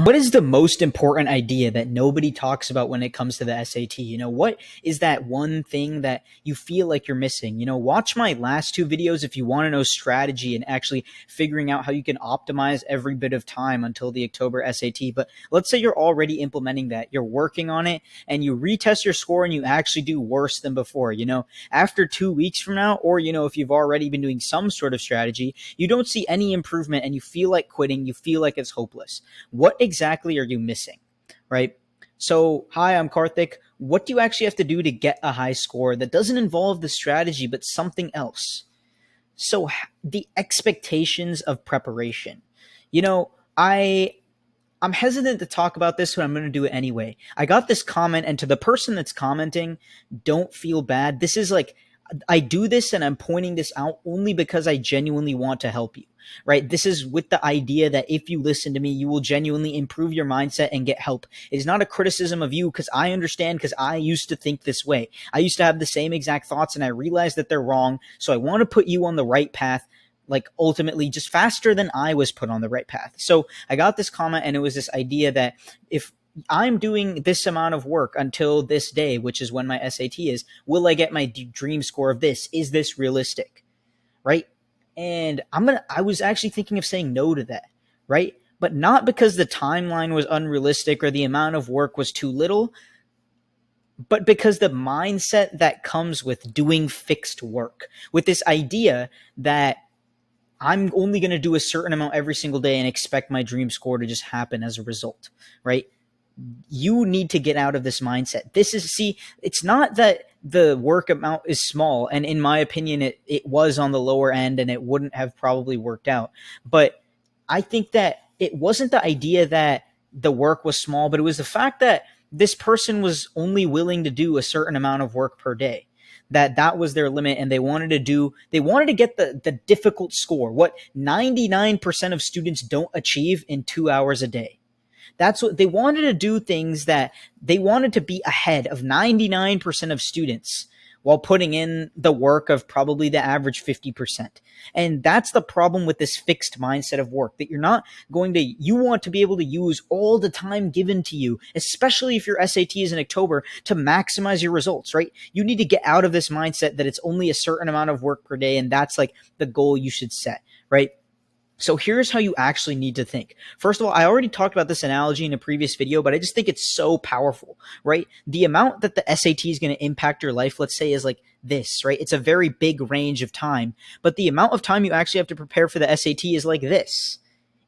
What is the most important idea that nobody talks about when it comes to the SAT? What is that one thing that you feel like you're missing? Watch my last two videos if you want to know strategy and actually figuring out how you can optimize every bit of time until the October SAT. But let's say you're already implementing that, you're working on it, and you retest your score and you actually do worse than before. After 2 weeks from now, or, if you've already been doing some sort of strategy, you don't see any improvement and you feel like quitting, you feel like it's hopeless. What exactly are you missing, right? So, hi, I'm Karthik. What do you actually have to do to get a high score that doesn't involve the strategy but something else? So, the expectations of preparation. You know, I I'm hesitant to talk about this, but I'm going to do it anyway. I got this comment, and to the person that's commenting, don't feel bad. This is like, I do this and I'm pointing this out only because I genuinely want to help you, right? This is with the idea that if you listen to me, you will genuinely improve your mindset and get help. It is not a criticism of you, because I understand, because I used to think this way. I used to have the same exact thoughts and I realized that they're wrong. So I want to put you on the right path, like ultimately just faster than I was put on the right path. So I got this comment, and it was this idea that if I'm doing this amount of work until this day, which is when my SAT is, will I get my dream score of this? Is this realistic? Right? And I was actually thinking of saying no to that, right? But not because the timeline was unrealistic or the amount of work was too little, but because the mindset that comes with doing fixed work, with this idea that I'm only going to do a certain amount every single day and expect my dream score to just happen as a result, right? You need to get out of this mindset. It's not that the work amount is small, and in my opinion, it was on the lower end and it wouldn't have probably worked out. But I think that it wasn't the idea that the work was small, but it was the fact that this person was only willing to do a certain amount of work per day, that was their limit, and they wanted to get the difficult score, what 99% of students don't achieve in 2 hours a day. That's what they wanted to do, things that they wanted to be ahead of 99% of students while putting in the work of probably the average 50%. And that's the problem with this fixed mindset of work, that you want to be able to use all the time given to you, especially if your SAT is in October, to maximize your results, right? You need to get out of this mindset that it's only a certain amount of work per day, and that's like the goal you should set, right? So here's how you actually need to think. First of all, I already talked about this analogy in a previous video, but I just think it's so powerful, right? The amount that the SAT is going to impact your life, let's say, is like this, right? It's a very big range of time, but the amount of time you actually have to prepare for the SAT is like this.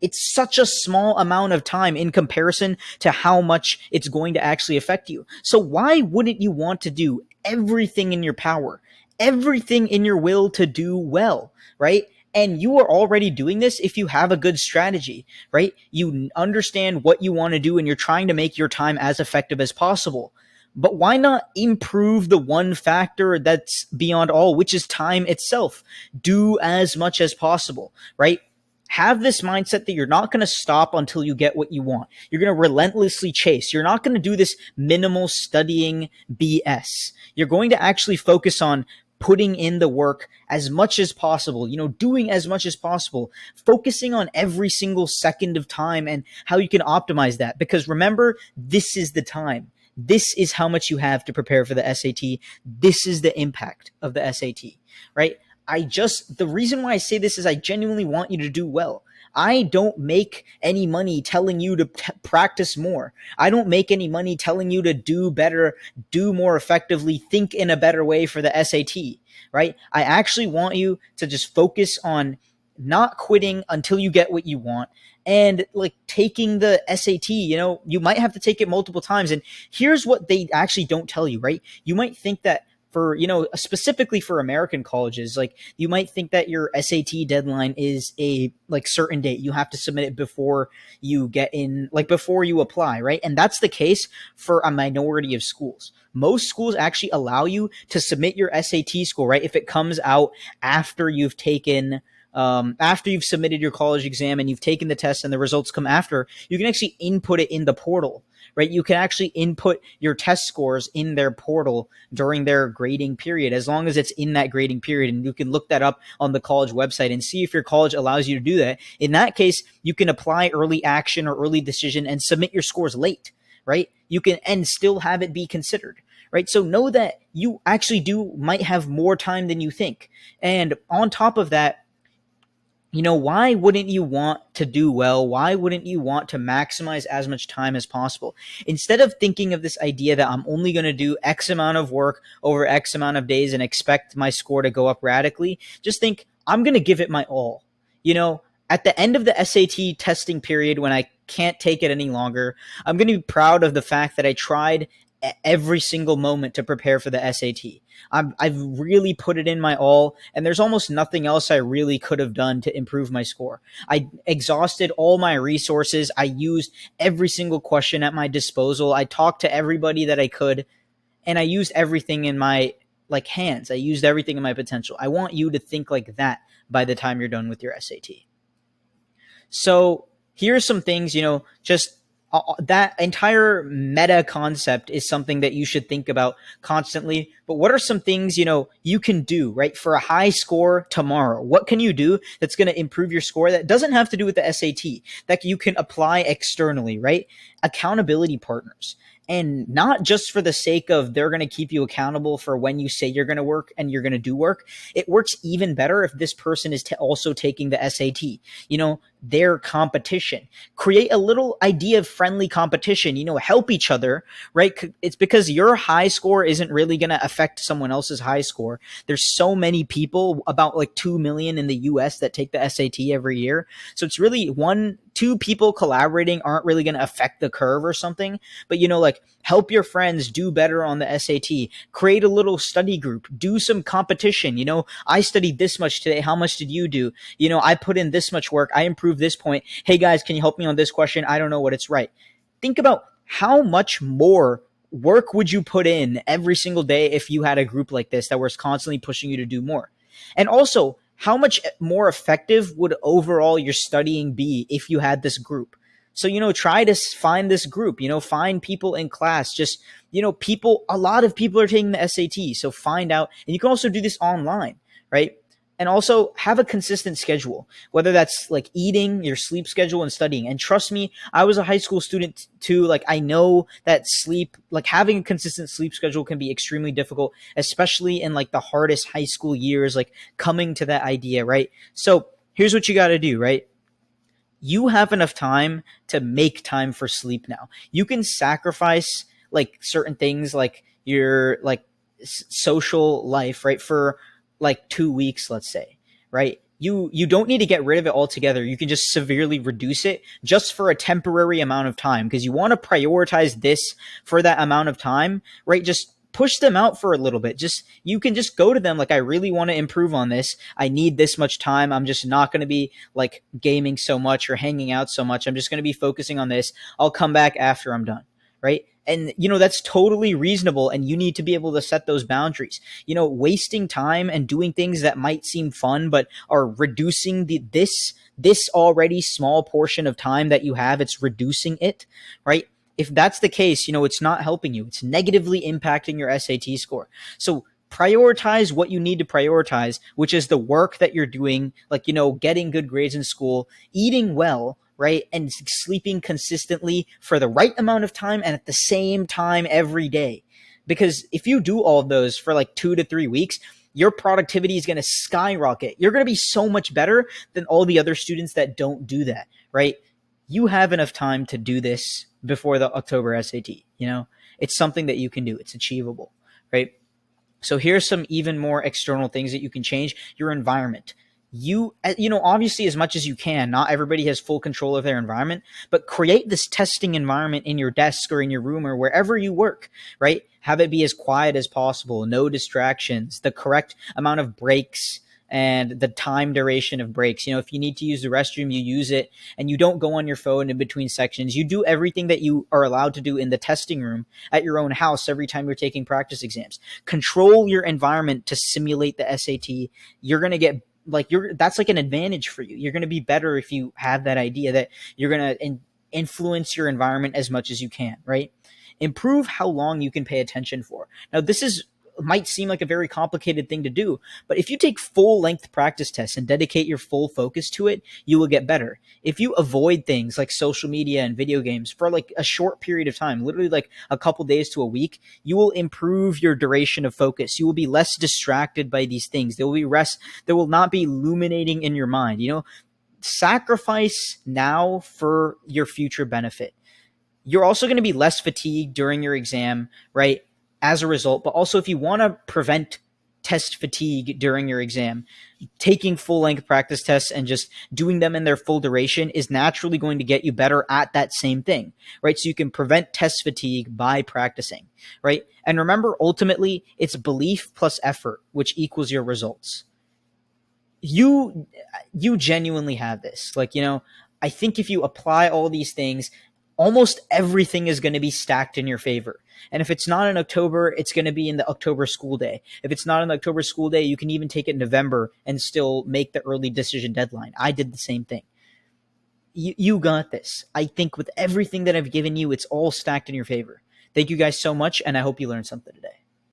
It's such a small amount of time in comparison to how much it's going to actually affect you. So why wouldn't you want to do everything in your power, everything in your will to do well, right? And you are already doing this if you have a good strategy, right? You understand what you want to do and you're trying to make your time as effective as possible. But why not improve the one factor that's beyond all, which is time itself? Do as much as possible, right? Have this mindset that you're not going to stop until you get what you want. You're going to relentlessly chase. You're not going to do this minimal studying BS. You're going to actually focus on putting in the work as much as possible, doing as much as possible, focusing on every single second of time and how you can optimize that. Because remember, this is the time. This is how much you have to prepare for the SAT. This is the impact of the SAT, right? The reason why I say this is I genuinely want you to do well. I don't make any money telling you to practice more. I don't make any money telling you to do better, do more effectively, think in a better way for the SAT, right? I actually want you to just focus on not quitting until you get what you want, and like taking the SAT, you might have to take it multiple times. And here's what they actually don't tell you, right? You might think that for, specifically for American colleges, like you might think that your SAT deadline is a like certain date. You have to submit it before you get in, like before you apply, right? And that's the case for a minority of schools. Most schools actually allow you to submit your SAT score, right? If it comes out after you've taken after you've submitted your college exam and you've taken the test and the results come after, you can actually input it in the portal, right? You can actually input your test scores in their portal during their grading period, as long as it's in that grading period. And you can look that up on the college website and see if your college allows you to do that. In that case, you can apply early action or early decision and submit your scores late, right? You can and still have it be considered, right? So know that you actually might have more time than you think. And on top of that, why wouldn't you want to do well? Why wouldn't you want to maximize as much time as possible? Instead of thinking of this idea that I'm only going to do X amount of work over X amount of days and expect my score to go up radically, just think, I'm going to give it my all. At the end of the SAT testing period, when I can't take it any longer, I'm going to be proud of the fact that I tried every single moment to prepare for the SAT. I've really put it in my all, and there's almost nothing else I really could have done to improve my score. I exhausted all my resources. I used every single question at my disposal. I talked to everybody that I could, and I used everything in my hands. I used everything in my potential. I want you to think like that by the time you're done with your SAT. So here are some things, just that entire meta concept is something that you should think about constantly. But what are some things, you can do, right? For a high score tomorrow, what can you do that's going to improve your score that doesn't have to do with the SAT, that you can apply externally, right? Accountability partners. And not just for the sake of they're going to keep you accountable for when you say you're going to work and you're going to do work. It works even better if this person is also taking the SAT, their competition. Create a little idea of friendly competition, help each other, right? It's because your high score isn't really going to affect someone else's high score. There's so many people, about 2 million in the US, that take the SAT every year. So it's really two people collaborating aren't really going to affect the curve or something. But, help your friends do better on the SAT. Create a little study group. Do some competition. I studied this much today. How much did you do? I put in this much work. I improved this point. Hey, guys, can you help me on this question? I don't know what it's right. Think about how much more work would you put in every single day if you had a group like this that was constantly pushing you to do more? And also, how much more effective would overall your studying be if you had this group? So, try to find this group, find people in class, just, a lot of people are taking the SAT. So find out, and you can also do this online, right? And also have a consistent schedule, whether that's eating, your sleep schedule, and studying. And trust me, I was a high school student too. I know that sleep, having a consistent sleep schedule can be extremely difficult, especially in the hardest high school years, coming to that idea, right? So here's what you got to do, right? You have enough time to make time for sleep now. You can sacrifice certain things, your social life, right? For 2 weeks, let's say, right? You don't need to get rid of it altogether. You can just severely reduce it just for a temporary amount of time, because you want to prioritize this for that amount of time, right? Just push them out for a little bit. You can just go to them I really want to improve on this. I need this much time. I'm just not going to be gaming so much or hanging out so much. I'm just going to be focusing on this. I'll come back after I'm done, right? And that's totally reasonable, and you need to be able to set those boundaries. Wasting time and doing things that might seem fun but are reducing this already small portion of time that you have, it's reducing it, right? If that's the case, it's not helping you. It's negatively impacting your SAT score. So prioritize what you need to prioritize, which is the work that you're doing, getting good grades in school, eating well, right? And sleeping consistently for the right amount of time and at the same time every day. Because if you do all of those for 2 to 3 weeks, your productivity is going to skyrocket. You're going to be so much better than all the other students that don't do that, right? You have enough time to do this before the October SAT. It's something that you can do. It's achievable, right? So here's some even more external things that you can change. Your environment. Obviously, as much as you can, not everybody has full control of their environment, but create this testing environment in your desk or in your room or wherever you work, right? Have it be as quiet as possible, no distractions, the correct amount of breaks, and the time duration of breaks. If you need to use the restroom, you use it, and you don't go on your phone in between sections. You do everything that you are allowed to do in the testing room at your own house every time you're taking practice exams. Control your environment to simulate the SAT. You're going to get like that's like an advantage for you. You're going to be better if you have that idea that you're going to influence your environment as much as you can, right? Improve how long you can pay attention for. Now, this is might seem like a very complicated thing to do, but if you take full length practice tests and dedicate your full focus to it, you will get better. If you avoid things like social media and video games for like a short period of time, literally like a couple days to a week, you will improve your duration of focus. You will be less distracted by these things. There will be rest. There will not be illuminating in your mind. Sacrifice now for your future benefit. You're also going to be less fatigued during your exam, right? As a result, but also if you want to prevent test fatigue during your exam, taking full length practice tests and just doing them in their full duration is naturally going to get you better at that same thing, right? So you can prevent test fatigue by practicing, right? And remember, ultimately, it's belief plus effort, which equals your results. You genuinely have this. I think if you apply all these things, almost everything is going to be stacked in your favor. And if it's not in October, it's going to be in the October school day. If it's not in the October school day, you can even take it in November and still make the early decision deadline. I did the same thing. You got this. I think with everything that I've given you, it's all stacked in your favor. Thank you guys so much, and I hope you learned something today.